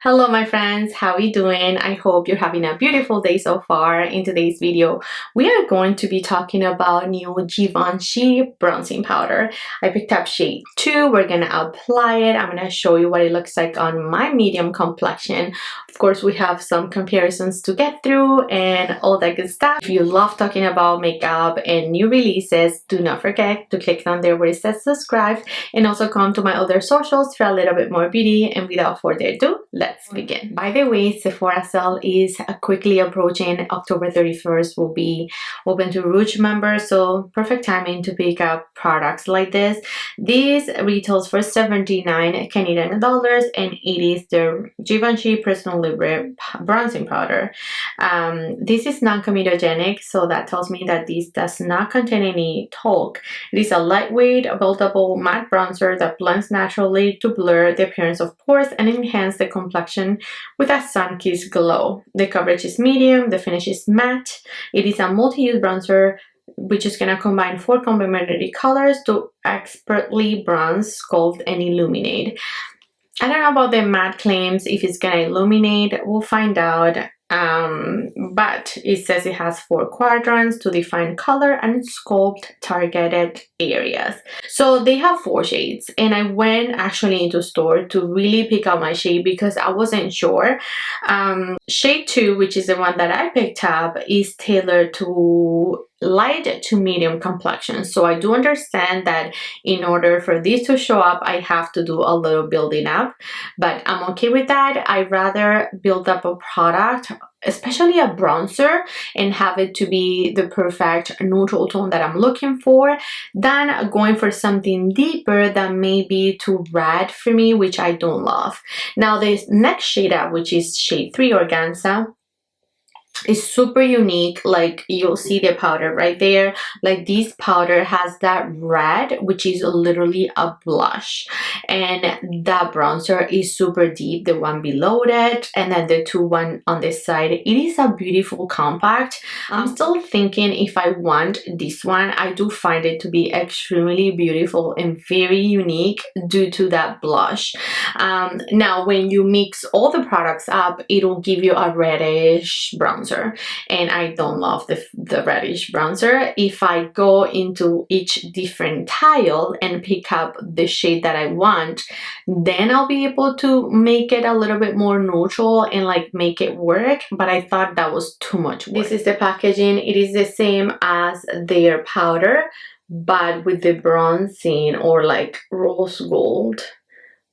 Hello my friends, how are you doing? I hope you're having a beautiful day so far. In today's video, we are going to be talking about new Givenchy bronzing powder. I picked up shade 2. We're gonna apply it. I'm gonna show you what it looks like on my medium complexion. Of course, we have some comparisons to get through and all that good stuff. If you love talking about makeup and new releases, do not forget to click down there where it says subscribe and also come to my other socials for a little bit more beauty. And without further ado, let's begin. By the way, Sephora sale is quickly approaching. October 31st will be open to Rouge members, so perfect timing to pick up products like this. This retails for 79 Canadian dollars and it is the Givenchy Prisme Libre bronzing powder. This is non-comedogenic, so that tells me that this does not contain any talc. It is a lightweight, buildable matte bronzer that blends naturally to blur the appearance of pores and enhance the complexion with a sun-kissed glow. The coverage is medium, the finish is matte. It is a multi-use bronzer which is going to combine 4 complementary colors to expertly bronze, sculpt, and illuminate. I don't know about the matte claims, if it's going to illuminate, we'll find out. But it says it has 4 quadrants to define color and sculpt targeted areas. So they have 4 shades, and I went actually into store to really pick out my shade because I wasn't sure. Shade 2, which is the one that I picked up, is tailored to light to medium complexion. So I do understand that in order for this to show up, I have to do a little building up, but I'm okay with that. I'd rather build up a product, especially a bronzer, and have it to be the perfect neutral tone that I'm looking for, than going for something deeper that may be too red for me, which I don't love. Now this next shade up, which is shade 3 Organza, is super unique. Like, you'll see the powder right there. Like, this powder has that red, which is literally a blush, and that bronzer is super deep, the one below it, and then the one on this side. It is a beautiful compact. I'm still thinking if I want this one. I do find it to be extremely beautiful and very unique due to that blush. Now when you mix all the products up, it'll give you a reddish bronzer, and I don't love the reddish bronzer. If I go into each different tile and pick up the shade that I want, then I'll be able to make it a little bit more neutral and like make it work, but I thought that was too much work. This is the packaging. It is the same as their powder, but with the bronzing or like rose gold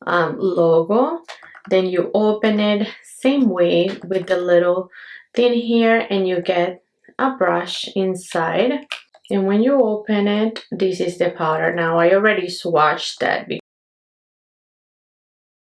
logo. Then you open it same way with the little thing here, and you get a brush inside, and when you open it, this is the powder. Now I already swatched that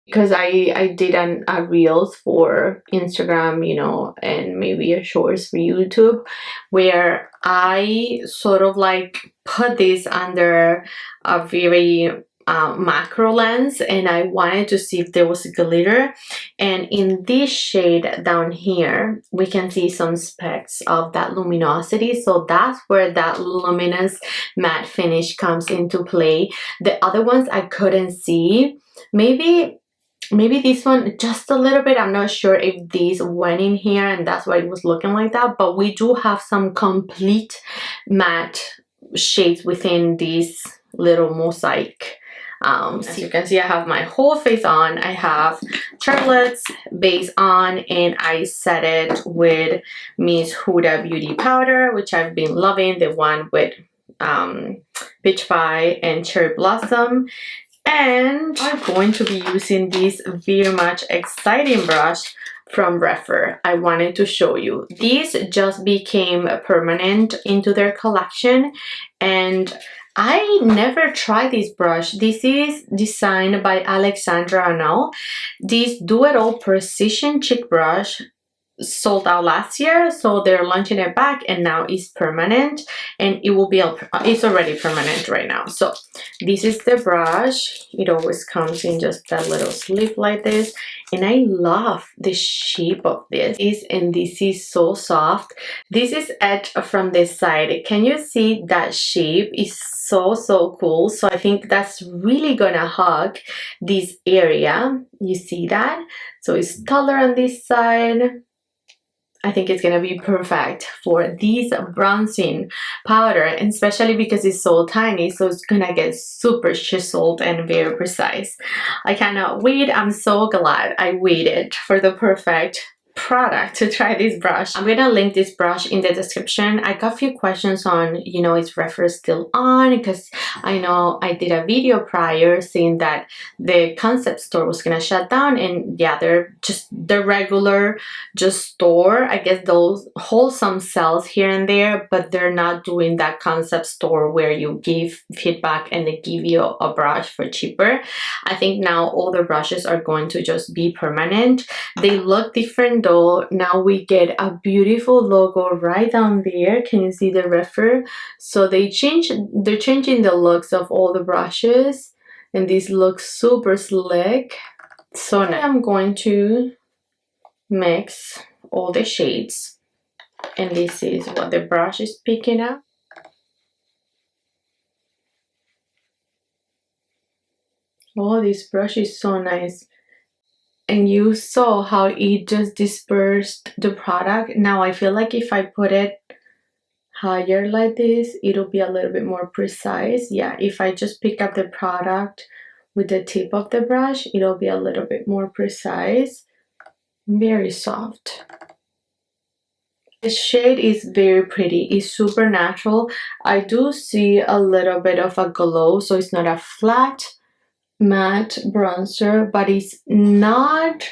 because I did a reels for Instagram, you know, and maybe a shorts for YouTube, where I sort of like put this under a very macro lens, and I wanted to see if there was glitter. And in this shade down here, we can see some specks of that luminosity, so that's where that luminous matte finish comes into play. The other ones I couldn't see. Maybe this one just a little bit. I'm not sure if these went in here and that's why it was looking like that, but we do have some complete matte shades within this little mosaic. As you can see, I have my whole face on. I have Charlotte's base on, and I set it with Miss Huda Beauty powder, which I've been loving, the one with peach pie and cherry blossom. And I'm going to be using this very much exciting brush from Referal. I wanted to show you. These just became permanent into their collection, and I never tried this brush. This is designed by Alexandra Arnault. This Do-It-All Precision Cheek Brush sold out last year, so they're launching it back, and now it's permanent, and it will be it's already permanent right now. So this is the brush. It always comes in just that little sleeve like this, and I love the shape of this. And this is so soft. This is edged from this side. Can you see that shape? Is so cool. So I think that's really gonna hug this area. You see that? So it's taller on this side. I think it's gonna be perfect for this bronzing powder, and especially because it's so tiny, so it's gonna get super chiseled and very precise. I cannot wait. I'm so glad I waited for the perfect product to try this brush. I'm gonna link this brush in the description. I got a few questions on, you know, is Referal still on? Because I know I did a video prior saying that the concept store was gonna shut down, and yeah, they're just the regular just store. I guess those wholesome sales here and there, but they're not doing that concept store where you give feedback and they give you a brush for cheaper. I think now all the brushes are going to just be permanent. They look different though. Now we get a beautiful logo right down there. Can you see the Referal? So they're changing the looks of all the brushes, and this looks super slick. So now I'm going to mix all the shades, and this is what the brush is picking up. Oh, this brush is so nice. And you saw how it just dispersed the product. Now I feel like if I put it higher like this, it'll be a little bit more precise. Yeah, if I just pick up the product with the tip of the brush, it'll be a little bit more precise. Very soft. The shade is very pretty. It's super natural. I do see a little bit of a glow, so it's not a flat matte bronzer, but it's not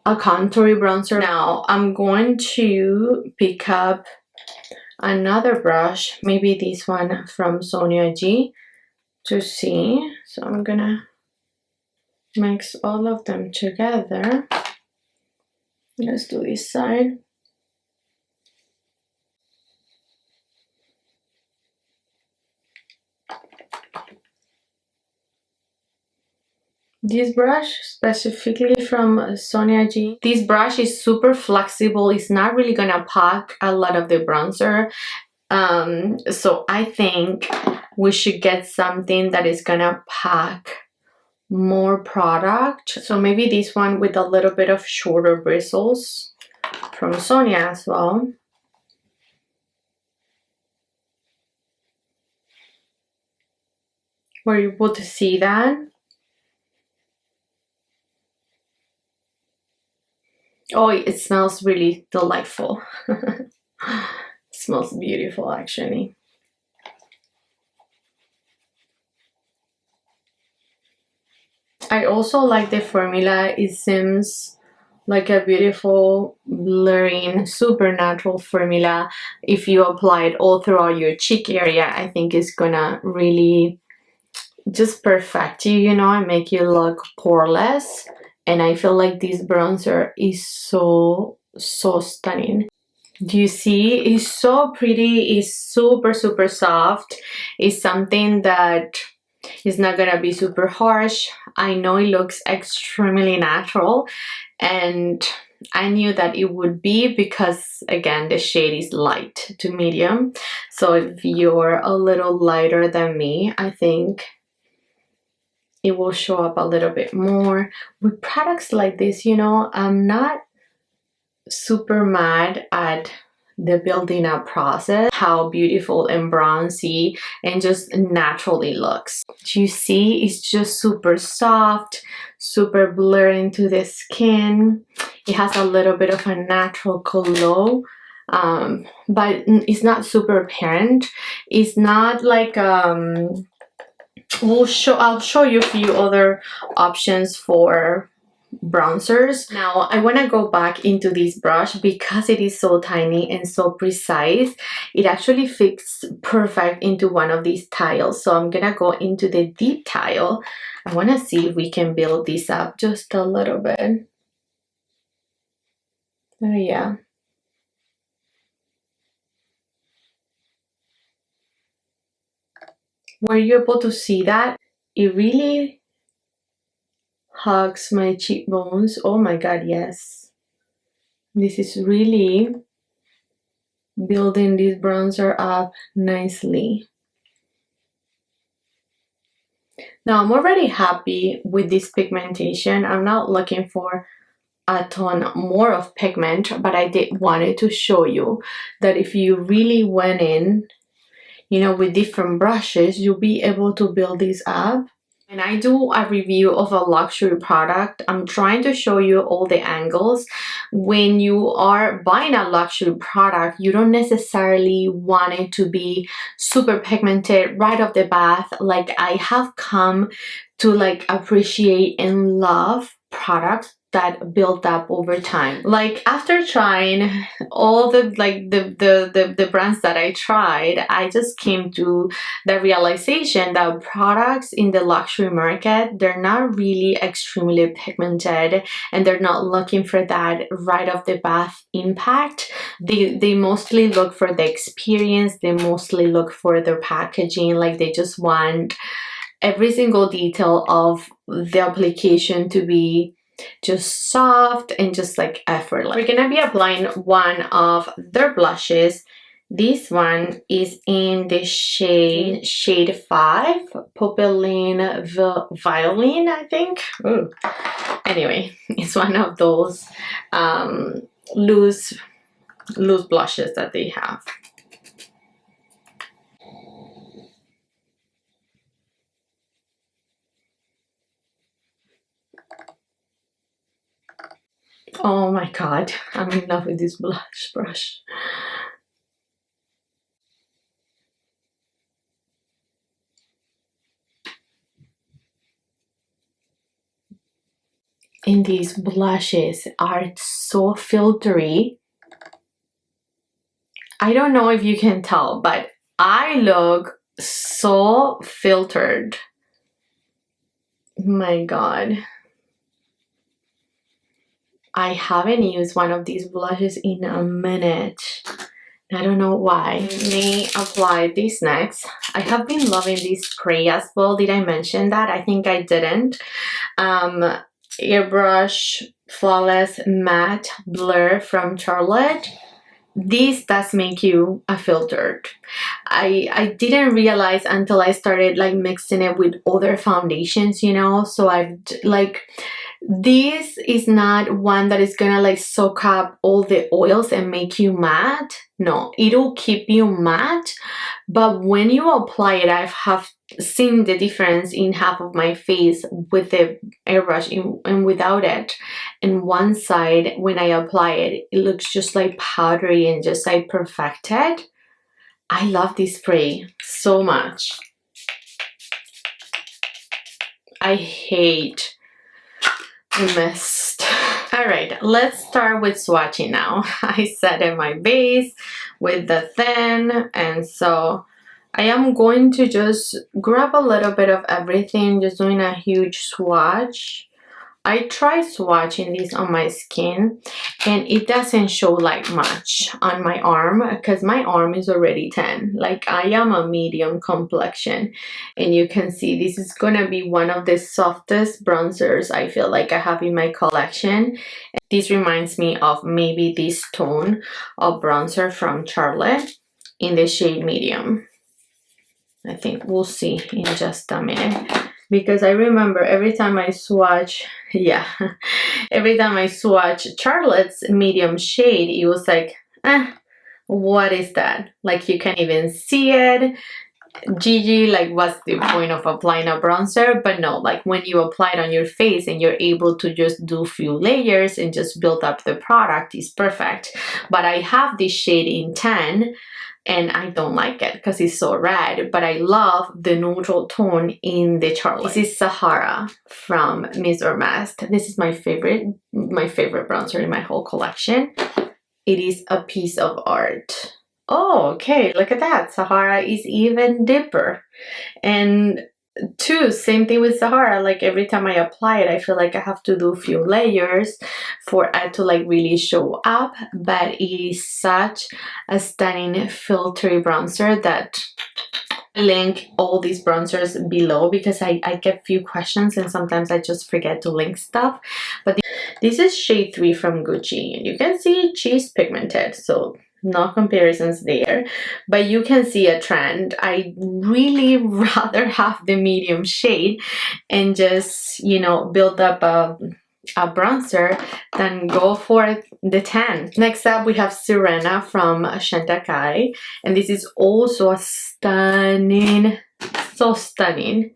a contoury bronzer. Now I'm going to pick up another brush, maybe this one from Sonia G, to see. So I'm gonna mix all of them together. Let's do this side. This brush specifically from Sonia G. This brush is super flexible. It's not really gonna pack a lot of the bronzer. So I think we should get something that is gonna pack more product. So maybe this one with a little bit of shorter bristles from Sonia as well. Were you able to see that? Oh, it smells really delightful. It smells beautiful actually. I also like the formula. It seems like a beautiful blurring super natural formula. If you apply it all throughout your cheek area, I think it's gonna really just perfect you, you know, and make you look poreless. And I feel like this bronzer is so stunning. Do you see? It's so pretty. It's super soft. It's something that is not gonna be super harsh. I know it looks extremely natural, and I knew that it would be because again the shade is light to medium. So if you're a little lighter than me, I think it will show up a little bit more. With products like this, you know, I'm not super mad at the building up process, how beautiful and bronzy and just naturally looks. Do you see? It's just super soft, super blurred into the skin. It has a little bit of a natural glow, but it's not super apparent. It's not like I'll show you a few other options for bronzers. Now I want to go back into this brush because it is so tiny and so precise. It actually fits perfect into one of these tiles. So I'm gonna go into the deep tile. I want to see if we can build this up just a little bit. Oh yeah. Were you able to see that? It really hugs my cheekbones. Oh my god, yes. This is really building this bronzer up nicely. Now I'm already happy with this pigmentation. I'm not looking for a ton more of pigment, but I did wanted to show you that if you really went in, you know, with different brushes, you'll be able to build this up. And I do a review of a luxury product. I'm trying to show you all the angles. When you are buying a luxury product, you don't necessarily want it to be super pigmented right off the bat. Like, I have come to like appreciate and love products that build up over time. Like, after trying all the the brands that I tried, I just came to the realization that products in the luxury market, they're not really extremely pigmented, and they're not looking for that right off the bat impact. They mostly look for the experience. They mostly look for their packaging. Like, they just want every single detail of the application to be just soft and just like effortless. We're gonna be applying one of their blushes. This one is in the shade 5, Popeline Violin, I think. Ooh. Anyway, it's one of those loose blushes that they have. Oh my god, I'm in love with this blush brush. And these blushes are so filtery. I don't know if you can tell, but I look so filtered. My god. I haven't used one of these blushes in a minute. I don't know why. Let me apply this next. I have been loving this spray as well. Did I mention that? I think I didn't. Airbrush Flawless Matte Blur from Charlotte. This does make you a filtered. I didn't realize until I started like mixing it with other foundations, you know. So I've like, this is not one that is gonna like soak up all the oils and make you matte. No, it'll keep you matte, but when you apply it, I have seen the difference in half of my face with the airbrush and without it. And one side, when I apply it, it looks just like powdery and just like perfected. I love this spray so much. I hate the mist. All right, let's start with swatching now. I set in my base with the thin, and so I am going to just grab a little bit of everything, just doing a huge swatch. I tried swatching this on my skin and it doesn't show like much on my arm because my arm is already tan. Like, I am a medium complexion, and you can see this is gonna be one of the softest bronzers I feel like I have in my collection. This reminds me of maybe this tone of bronzer from Charlotte in the shade medium. I think we'll see in just a minute, because I remember every time I swatch, every time I swatch Charlotte's medium shade, it was like, what is that? Like, you can't even see it. Gigi, like, what's the point of applying a bronzer? But no, like, when you apply it on your face and you're able to just do a few layers and just build up the product, is perfect. But I have this shade in tan, and I don't like it because it's so red, but I love the neutral tone in the Charlotte. This is Sahara from Miss Hermes. This is my favorite bronzer in my whole collection. It is a piece of art. Oh, okay, look at that. Sahara is even deeper. And same thing with Sahara. Like, every time I apply it, I feel like I have to do a few layers for it to like really show up, but it is such a stunning filtery bronzer that I link all these bronzers below, because I get few questions and sometimes I just forget to link stuff. But this is shade 3 from Gucci. You can see she's pigmented, so no comparisons there, but you can see a trend. I really rather have the medium shade and just, you know, build up a bronzer than go for the tan. Next up we have Sirena from Chantecaille, and this is also a stunning, so stunning.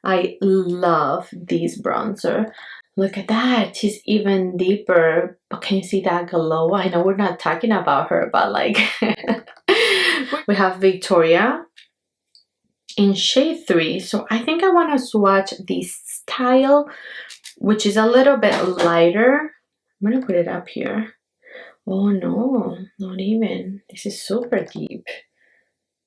I love this bronzer. Look at that, she's even deeper, but can you see that glow? I know we're not talking about her, but like we have Victoria in shade 3, so I think I want to swatch this style, which is a little bit lighter. I'm gonna put it up here. Oh no, not even. This is super deep.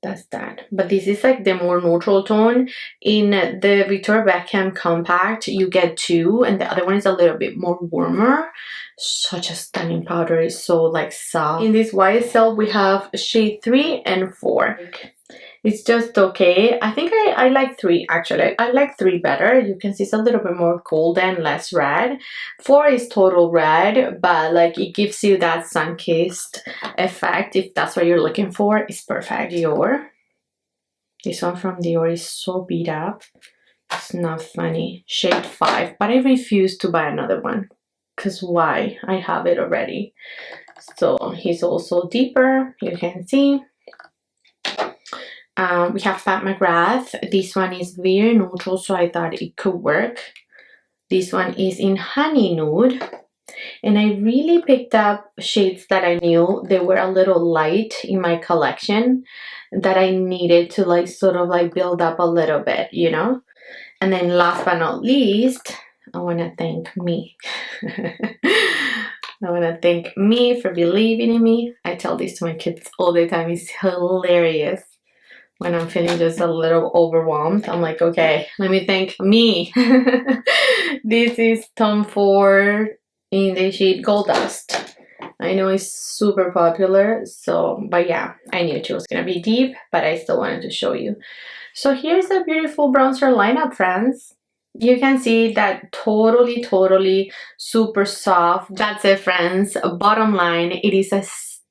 That's that. But this is like the more neutral tone. In the Victoria Beckham Compact, you get 2, and the other one is a little bit more warmer. Such a stunning powder. It's so like soft. In this YSL, we have shade 3 and 4. It's just okay. I think I like 3 actually. I like 3 better. You can see it's a little bit more golden, less red. 4 is total red, but like it gives you that sun-kissed effect. If that's what you're looking for, it's perfect. Dior. This one from Dior is so beat up. It's not funny. Shade 5, but I refuse to buy another one. Because why? I have it already. So he's also deeper, you can see. We have Pat McGrath. This one is very neutral, so I thought it could work. This one is in honey nude, and I really picked up shades that I knew they were a little light in my collection that I needed to like sort of like build up a little bit, you know. And then last but not least, I want to thank me. I want to thank me for believing in me. I tell this to my kids all the time. It's hilarious. When I'm feeling just a little overwhelmed, I'm like, okay, let me thank me. This is Tom Ford in the shade Gold Dust. I know it's super popular, so, but yeah, I knew it was gonna be deep, but I still wanted to show you. So here's a beautiful bronzer lineup, friends. You can see that totally super soft. That's it, friends. Bottom line, it is a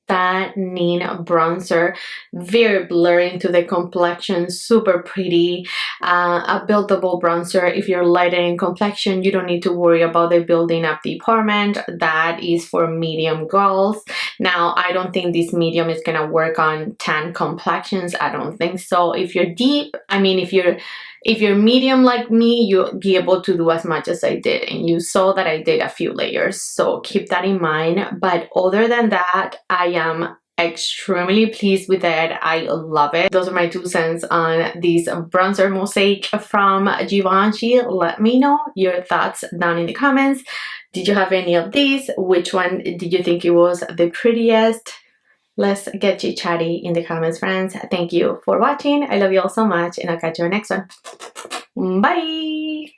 stunning bronzer, very blurry into the complexion, super pretty. A buildable bronzer. If you're lighter in complexion, you don't need to worry about it building up the pigment. That is for medium girls. Now, I don't think this medium is gonna work on tan complexions. I don't think so. If you're deep, I mean, if you're medium like me, you'll be able to do as much as I did, and you saw that I did a few layers, so keep that in mind. But other than that, I am extremely pleased with it. I love it. Those are my 2 cents on this bronzer mosaic from Givenchy. Let me know your thoughts down in the comments. Did you have any of these? Which one did you think it was the prettiest? Let's get chit-chatty in the comments, friends. Thank you for watching. I love you all so much, and I'll catch you in the next one. Bye!